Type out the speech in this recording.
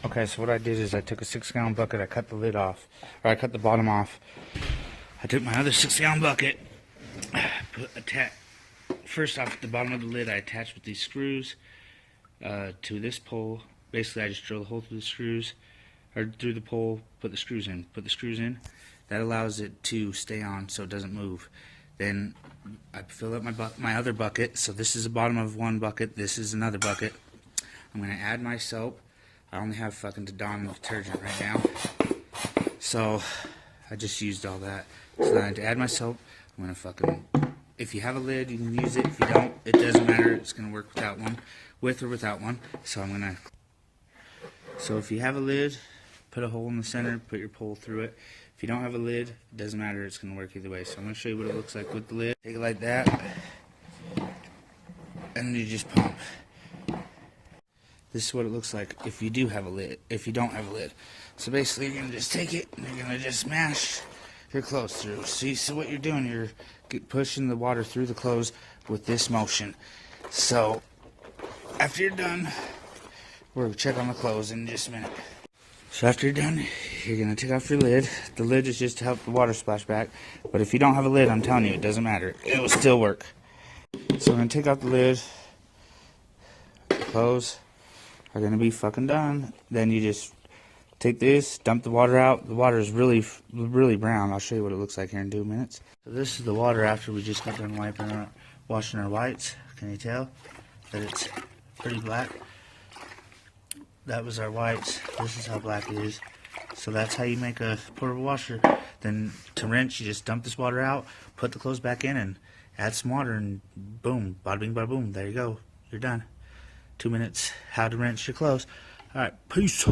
Okay, so what I did is I took a 6-gallon bucket, I cut the lid off, or I cut the bottom off. I took my other 6-gallon bucket, first off at the bottom of the lid I attached with these screws to this pole. Basically I just drill a hole through the screws, or through the pole, put the screws in. That allows it to stay on so it doesn't move. Then I fill up my other bucket, so this is the bottom of one bucket, this is another bucket. I'm going to add my soap. I only have fucking Dawn detergent right now, so I just used all that. So then to add my soap, I'm going to fucking, if you have a lid, you can use it. If you don't, it doesn't matter. It's going to work without one, with or without one. So I'm going to, so if you have a lid, put a hole in the center, put your pole through it. If you don't have a lid, it doesn't matter. It's going to work either way. So I'm going to show you what it looks like with the lid. Take it like that, and then you just pump. This is what it looks like if you do have a lid, if you don't have a lid. So basically you're going to just take it and you're going to just smash your clothes through. See, so what you're doing, you're pushing the water through the clothes with this motion. So after you're done, we're going to check on the clothes in just a minute. So after you're done, you're going to take off your lid. The lid is just to help the water splash back. But if you don't have a lid, I'm telling you, it doesn't matter. It will still work. So we're going to take off the lid, the clothes are going to be fucking done. Then you just take this, dump the water out. The water is really brown. I'll show you what it looks like here in 2 minutes. So this is the water after we just got done washing our whites. Can you tell that it's pretty black? That was our whites. This is how black it is. So that's how you make a portable washer. Then to rinse, you just dump this water out, put the clothes back in, and add some water, and boom, bada bing, bada boom. There you go. You're done. 2 minutes, how to rinse your clothes. Alright, peace.